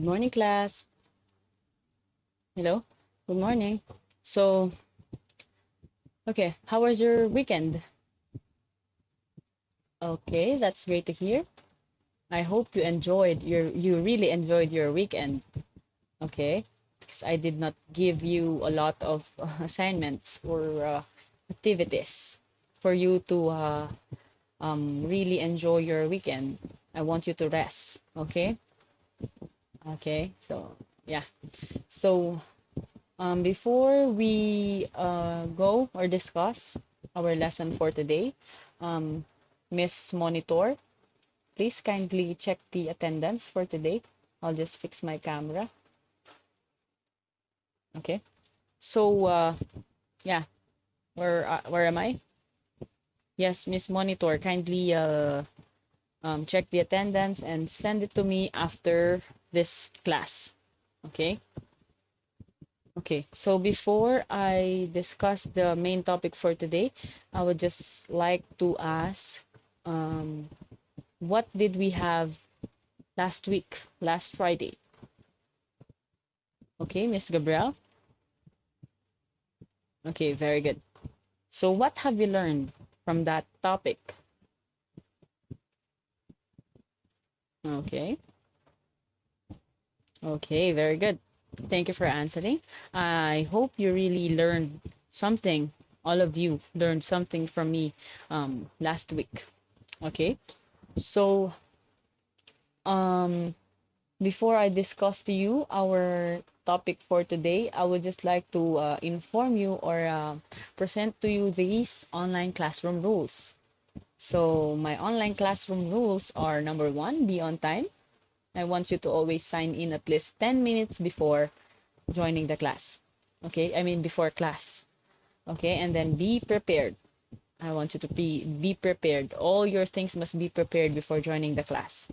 morning, class. Hello. Good morning. So, okay, how was your weekend? Okay, that's great to hear. I hope you really enjoyed your weekend. Okay, because I did not give you a lot of assignments or activities for you to really enjoy your weekend. I want you to rest. Okay. Okay. So yeah. So before we go or discuss our lesson for today, um, Miss Monitor, please kindly check the attendance for today. I'll just fix my camera. Okay. So, yeah, where am I? Yes, Miss Monitor, kindly check the attendance and send it to me after this class. Okay. Okay, so before I discuss the main topic for today, I would just like to ask, um, what did we have last week, last Friday? Okay, Miss Gabrielle? Okay, very good. So what have you learned from that topic? Okay, okay, very good. Thank you for answering. I hope you really learned something. All of you learned something from me last week. Okay, so um, before I discuss to you our topic for today, I would just like to inform you or present to you these online classroom rules. So my online classroom rules are: number one, be on time. I want you to always sign in at least 10 minutes before joining the class. Okay, I mean before class. Okay, and then be prepared. I want you to be prepared. All your things must be prepared before joining the class.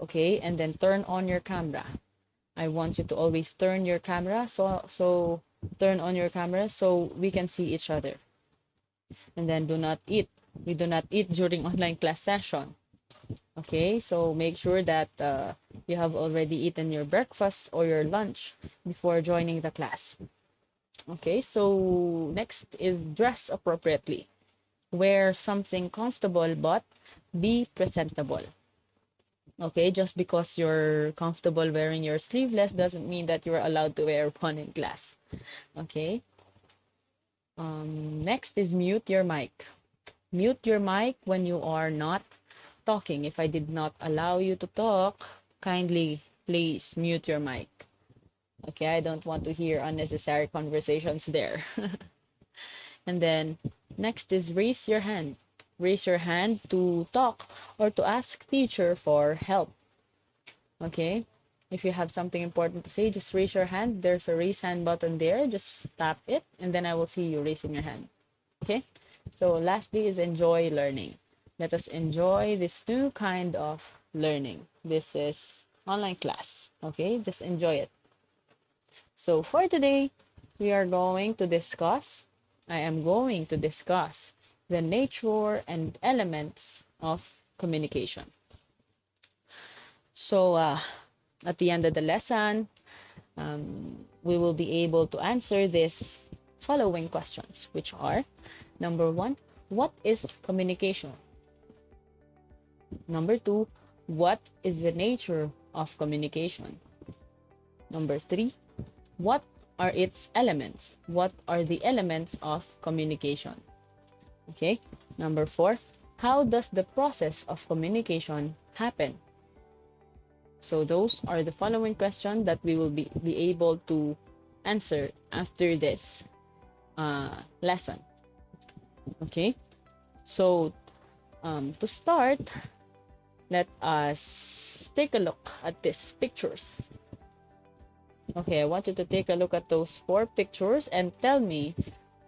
Okay, and then turn on your camera. I want you to always turn your camera, so turn on your camera so we can see each other. And then do not eat. We do not eat during online class session. Okay, so make sure that you have already eaten your breakfast or your lunch before joining the class. Okay, so next is dress appropriately. Wear something comfortable but be presentable. Okay, just because you're comfortable wearing your sleeveless doesn't mean that you're allowed to wear one in class. Okay. Next is mute your mic. Mute your mic when you are not talking. If I did not allow you to talk, kindly please mute your mic. Okay, I don't want to hear unnecessary conversations there. And then next is raise your hand. Raise your hand to talk or to ask teacher for help. Okay, if you have something important to say, just raise your hand. There's a raise hand button there. Just tap it, and then I will see you raising your hand. Okay, so lastly is enjoy learning. Let us enjoy this new kind of learning. This is online class. Okay, just enjoy it. So for today, we are going to discuss, I am going to discuss the nature and elements of communication. So at the end of the lesson, we will be able to answer these following questions, which are: number one, what is communication? Number two, what is the nature of communication? Number three, what are its elements? What are the elements of communication? Okay. Number four, how does the process of communication happen? So those are the following questions that we will be able to answer after this lesson. Okay. So to start, let us take a look at these pictures. Okay, I want you to take a look at those four pictures and tell me,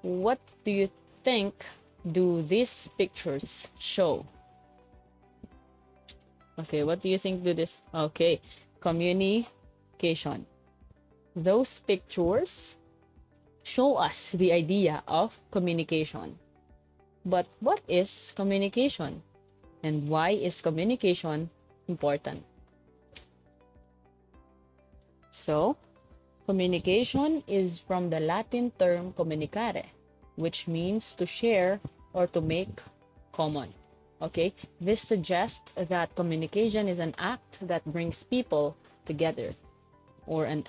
what do you think do these pictures show? Okay, what do you think do this? Okay, communication. Those pictures show us the idea of communication. But what is communication? And why is communication important? So, communication is from the Latin term communicare, which means to share or to make common. Okay, this suggests that communication is an act that brings people together, or an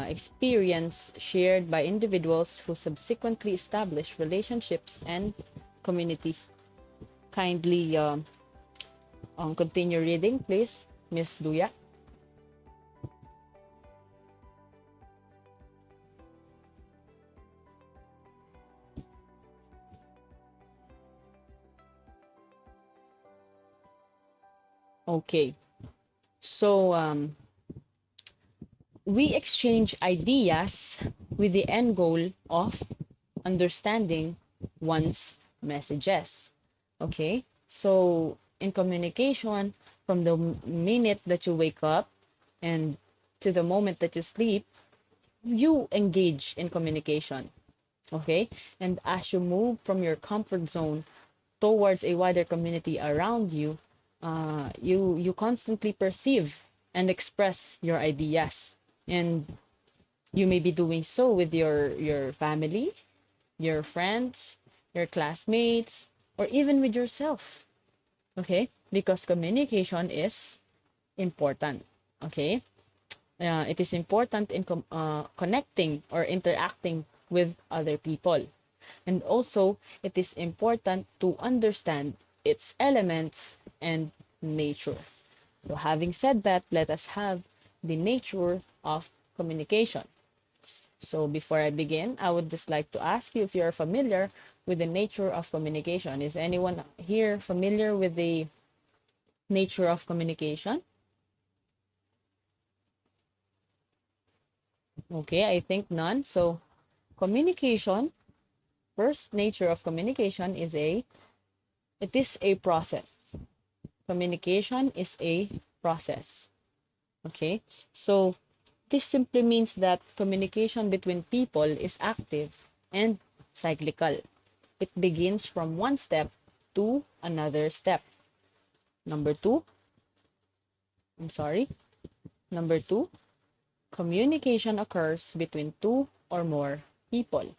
experience shared by individuals who subsequently establish relationships and communities. Kindly continue reading, please, Miss Duya. Okay, so we exchange ideas with the end goal of understanding one's messages. Okay, so in communication, from the minute that you wake up and to the moment that you sleep, you engage in communication. Okay, and as you move from your comfort zone towards a wider community around you, you constantly perceive and express your ideas, and you may be doing so with your family, your friends, your classmates, or even with yourself. Okay, because communication is important. Okay, it is important in connecting or interacting with other people. And also, it is important to understand its elements and nature. So, having said that, let us have the nature of communication. So, before I begin, I would just like to ask you if you are familiar with the nature of communication. Is anyone here familiar with the nature of communication? Okay, I think none. So, communication, first nature of communication is it is a process. Communication is a process. Okay, so this simply means that communication between people is active and cyclical. It begins from one step to another step. Number two, I'm sorry. Number two, communication occurs between two or more people.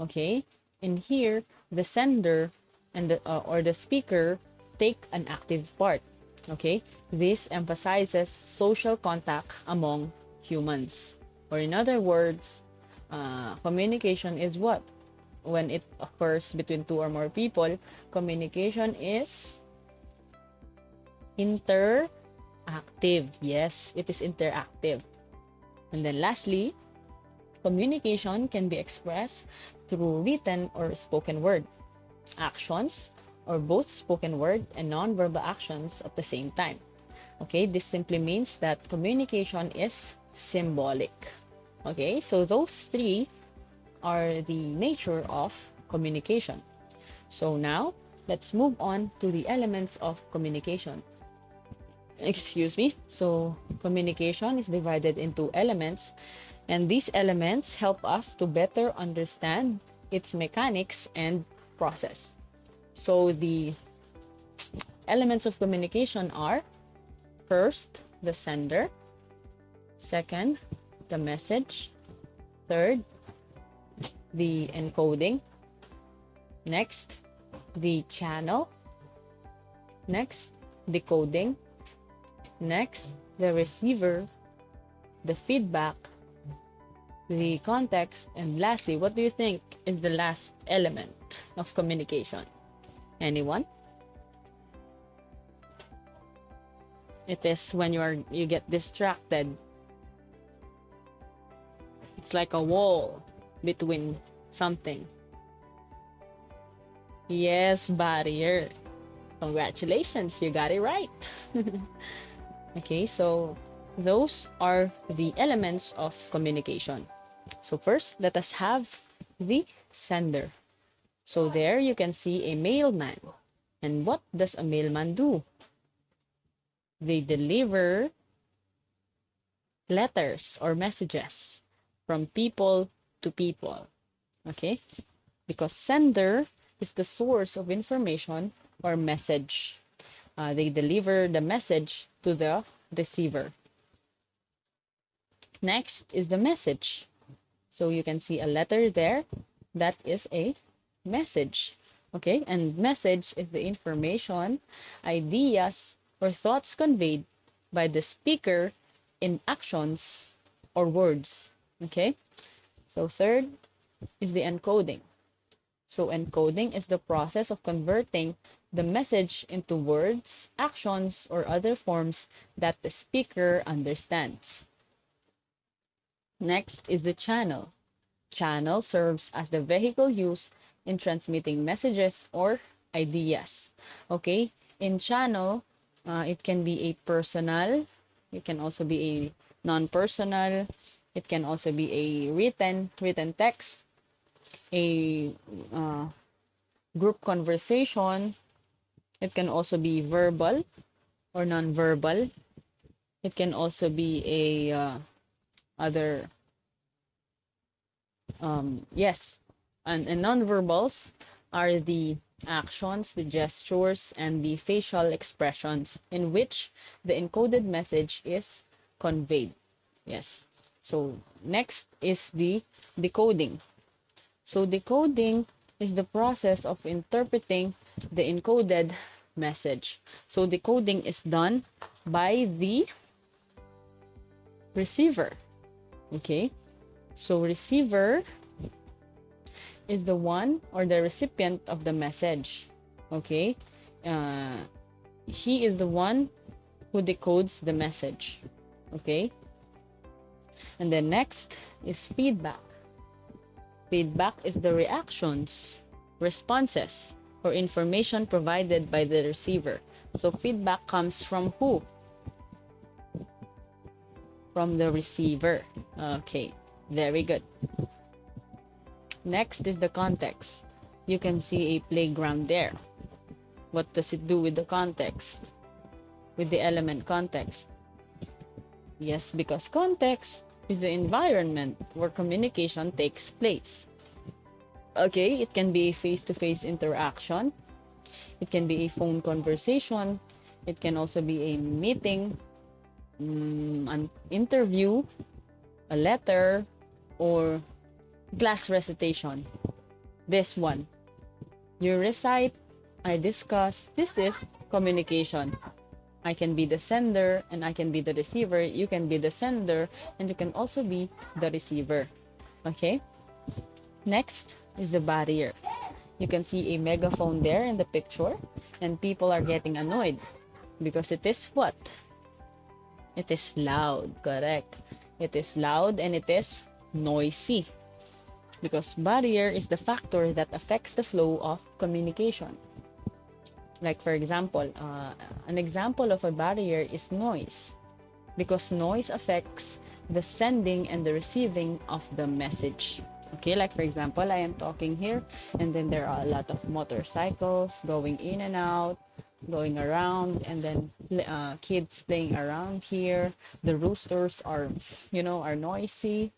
Okay, and here the sender and or the speaker take an active part. Okay, this emphasizes social contact among humans, or in other words, communication is what? When it occurs between two or more people, communication is interactive. Yes, it is interactive. And then lastly, communication can be expressed through written or spoken word actions, or both spoken word and nonverbal actions at the same time. Okay, this simply means that communication is symbolic. Okay, so those three are the nature of communication. So now, let's move on to the elements of communication. Excuse me. So, communication is divided into elements, and these elements help us to better understand its mechanics and process. So, the elements of communication are first, the sender, second, the message, third, the encoding, next, the channel, next, decoding, next, the receiver, the feedback, the context, and lastly, what do you think is the last element of communication? Anyone? It is when you get distracted. It's like a wall between something. Yes, barrier. Congratulations, you got it right. Okay, so those are the elements of communication. So first, let us have the sender. So there you can see a mailman. And what does a mailman do? They deliver letters or messages from people to people. Okay? Because sender is the source of information or message. They deliver the message to the receiver. Next is the message. So you can see a letter there. That is a message. Okay, and message is the information, ideas, or thoughts conveyed by the speaker in actions or words. Okay, so third is the encoding. So encoding is the process of converting the message into words, actions, or other forms that the speaker understands. Next is the channel. Channel serves as the vehicle used in transmitting messages or ideas. Okay, in channel, it can be a personal, it can also be a non-personal, it can also be a written text, a group conversation, it can also be verbal or non-verbal, it can also be a other yes, and nonverbals are the actions, the gestures, and the facial expressions in which the encoded message is conveyed. Yes. So next is the decoding. So decoding is the process of interpreting the encoded message. So decoding is done by the receiver. Okay. So receiver is the one or the recipient of the message. Okay, uh, he is the one who decodes the message. Okay, and then next is feedback. Feedback is the reactions, responses, or information provided by the receiver. So feedback comes from who? From the receiver. Okay, very good. Next is the context. You can see a playground there. What does it do with the context? With the element context? Yes, because context is the environment where communication takes place. Okay, it can be a face-to-face interaction. It can be a phone conversation. It can also be a meeting, an interview, a letter, or class recitation. This one. You recite, I discuss. This is communication. I can be the sender and I can be the receiver. You can be the sender and you can also be the receiver. Okay? Next is the barrier. You can see a megaphone there in the picture and people are getting annoyed because it is what? It is loud, correct? It is loud and it is noisy because barrier is the factor that affects the flow of communication. Like for example, an example of a barrier is noise because noise affects the sending and the receiving of the message. Okay, like for example, I am talking here and then there are a lot of motorcycles going in and out, going around, and then kids playing around here. The roosters are, are noisy.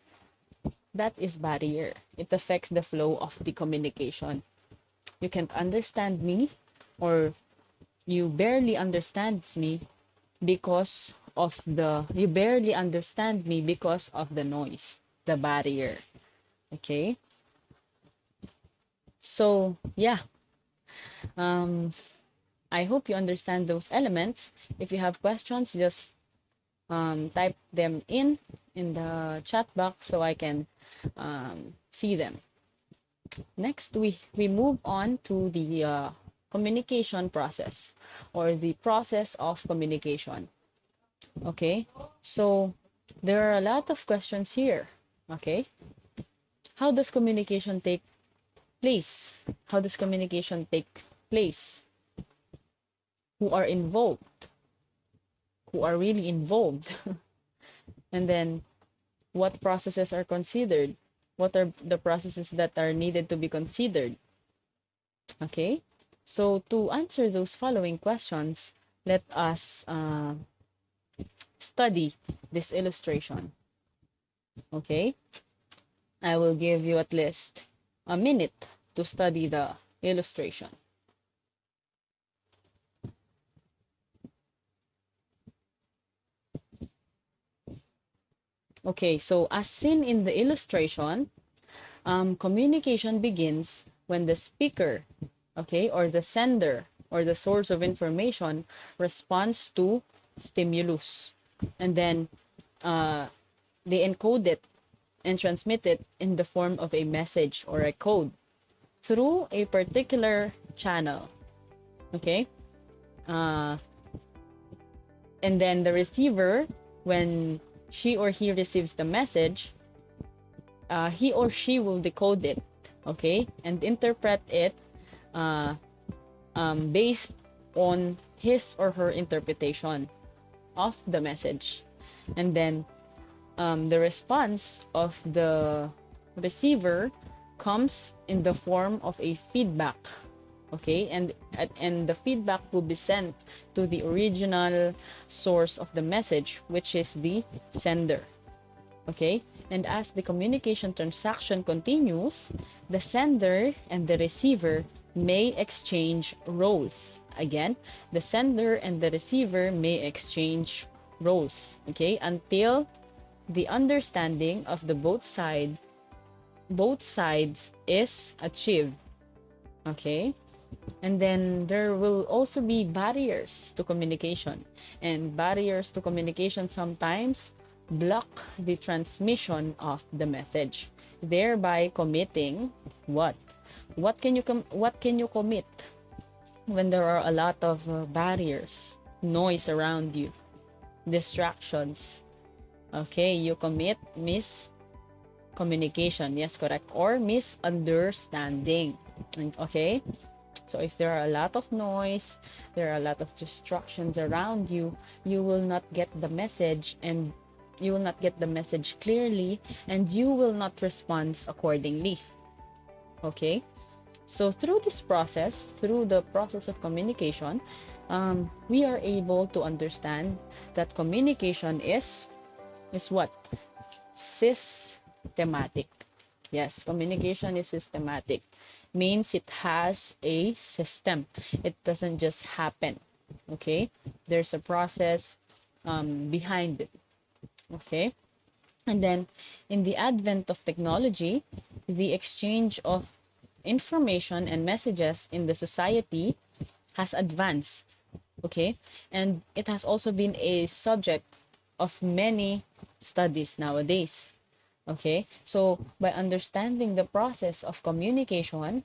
That is barrier. It affects the flow of the communication. You can't understand me or you barely understand me because of the noise, the barrier. Okay, so yeah, I hope you understand those elements. If you have questions, just type them in the chat box so I can see them. Next, we move on to the communication process or the process of communication. Okay, so there are a lot of questions here. Okay, how does communication take place? How does communication take place? Who are involved? Who are really involved? And then what processes are considered? What are the processes that are needed to be considered? Okay, so to answer those following questions, let us study this illustration. Okay, I will give you at least a minute to study the illustration. Okay, so as seen in the illustration, communication begins when the speaker, okay, or the sender or the source of information responds to stimulus. And then they encode it and transmit it in the form of a message or a code through a particular channel. Okay? Uh, and then the receiver, when she or he receives the message, he or she will decode it, okay, and interpret it uh, based on his or her interpretation of the message. And then the response of the receiver comes in the form of a feedback, okay, and the feedback will be sent to the original source of the message, which is the sender. Okay, and as the communication transaction continues, the sender and the receiver may exchange roles. Again, the sender and the receiver may exchange roles, okay, until the understanding of the both sides is achieved. Okay, and then there will also be barriers to communication, and barriers to communication sometimes block the transmission of the message, thereby committing what? What can you commit when there are a lot of barriers, noise around you, distractions? Okay, you commit miscommunication. Yes, correct. Or misunderstanding. Okay? So if there are a lot of noise, there are a lot of distractions around you, you will not get the message, and you will not get the message clearly, and you will not respond accordingly. Okay? So through this process, through the process of communication, we are able to understand that communication is what? Systematic. Yes, communication is systematic. Means it has a system. It doesn't just happen. Okay? There's a process behind it. Okay? And then, in the advent of technology, the exchange of information and messages in the society has advanced. Okay? And it has also been a subject of many studies nowadays. Okay? So, by understanding the process of communication,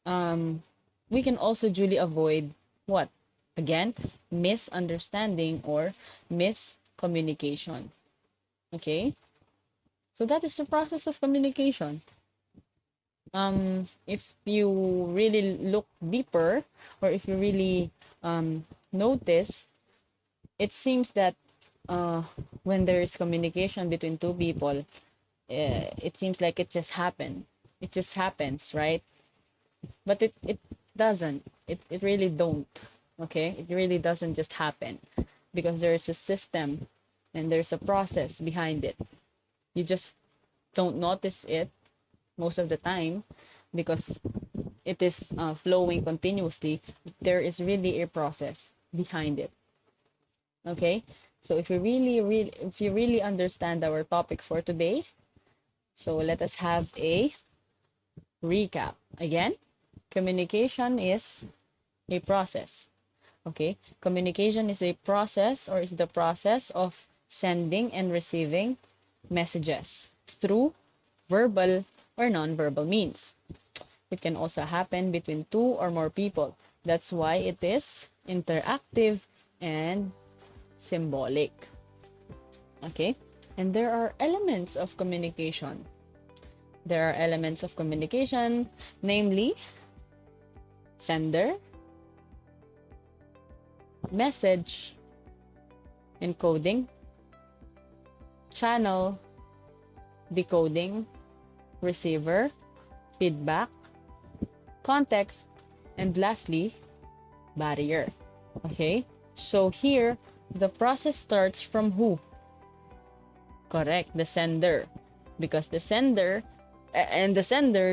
we can also duly avoid what? Again, misunderstanding or miscommunication. Okay? So that is the process of communication. If you really look deeper, or if you really notice, it seems that when there is communication between two people, it seems like it just happened. It just happens, right? But it doesn't. It really don't. Okay? It really doesn't just happen, because there is a system and there's a process behind it. You just don't notice it most of the time because it is flowing continuously. There is really a process behind it. Okay? So if you really understand our topic for today, so let us have a recap. Again, communication is a process. Okay? Communication is a process, or is the process of sending and receiving messages through verbal or non-verbal means. It can also happen between two or more people. That's why it is interactive and symbolic. Okay? And there are elements of communication. There are elements of communication, namely sender, message, encoding, channel, decoding, receiver, feedback, context, and lastly, barrier. Okay? So here, the process starts from who? Correct, the sender. Because the sender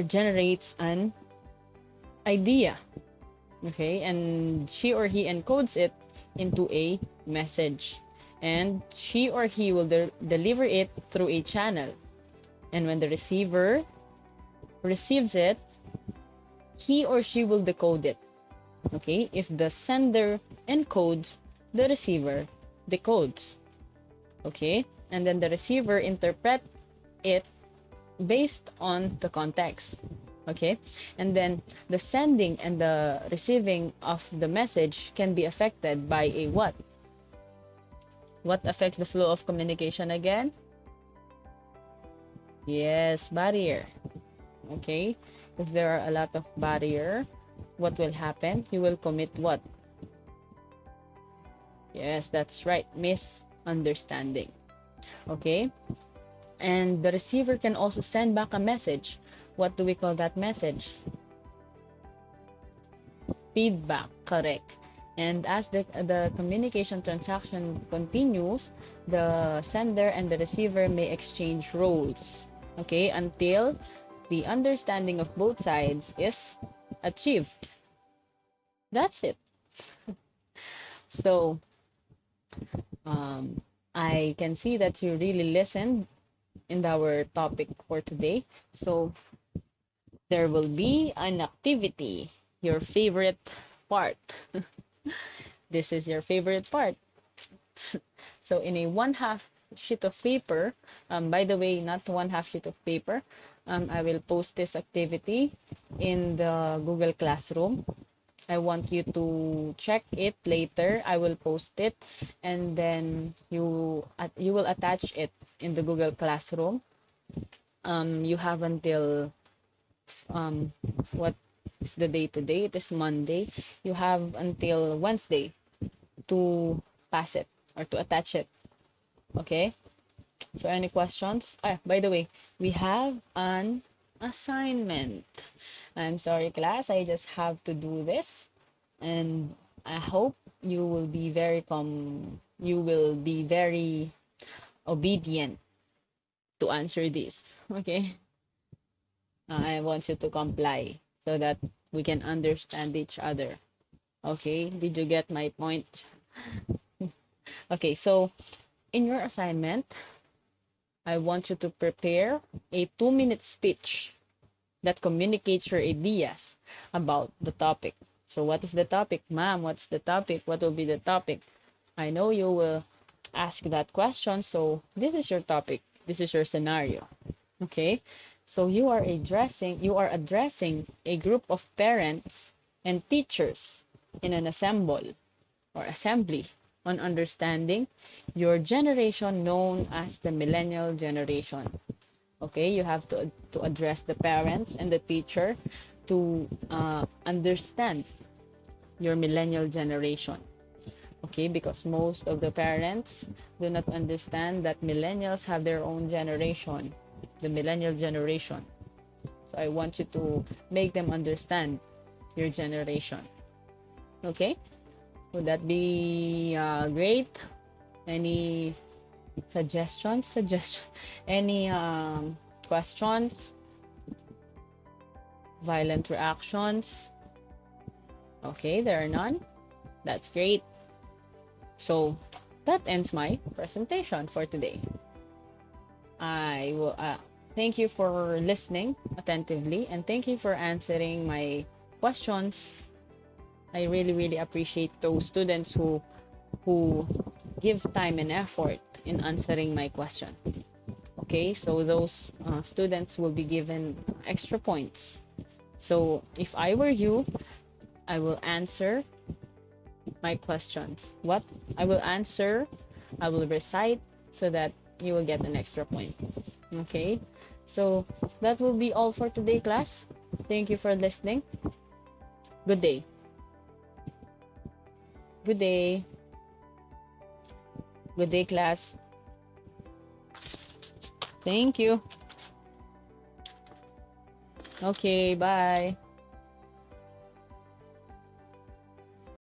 generates an idea. Okay? And she or he encodes it into a message. and she or he will deliver it through a channel. And when the receiver receives it, he or she will decode it. Okay? If the sender encodes, the receiver decodes. Okay? And then the receiver interprets it based on the context. Okay? And then the sending and the receiving of the message can be affected by a what? What affects the flow of communication again? Yes, barrier. Okay? If there are a lot of barrier, what will happen? You will commit what? Yes, that's right. Misunderstanding. Okay? And the receiver can also send back a message. What do we call that message? Feedback, correct. And as the communication transaction continues, the sender and the receiver may exchange roles, okay, until the understanding of both sides is achieved. That's it. So, I can see that you really listened in our topic for today. So, there will be an activity, your favorite part. This is your favorite part. So in a 1/2 sheet of paper, by the way, not 1/2 sheet of paper, I will post this activity in the Google Classroom. I want you to check it later. I will post it, and then you will attach it in the Google Classroom. You have until what is the day today? It is Monday. You have until Wednesday to pass it or to attach it. Okay? So any questions? By the way, we have an assignment. I'm sorry, class. I just have to do this. And I hope you will be very obedient to answer this. Okay? I want you to comply so that we can understand each other. Okay? Did you get my point? Okay, so in your assignment, I want you to prepare a 2-minute speech that communicates your ideas about the topic. So what is the topic? Ma'am, what's the topic? What will be the topic? I know you will ask that question, so this is your topic. This is your scenario. Okay? So you are addressing a group of parents and teachers in an assembly on understanding your generation known as the millennial generation. Okay, you have to address the parents and the teacher to understand your millennial generation. Okay, because most of the parents do not understand that millennials have their own generation, the millennial generation. So I want you to make them understand your generation. Okay, would that be great? Any suggestions? Any questions? Violent reactions? Okay, there are none. That's great. So that ends my presentation for today. I will thank you for listening attentively, and thank you for answering my questions. I really appreciate those students who give time and effort in answering my question. Okay, so those students will be given extra points. So if I were you, I will answer my questions. What I will answer, I will recite so that you will get an extra point. Okay, so that will be all for today, class. Thank you for listening. Good day. Good day. Good day, class. Thank you. Okay, bye.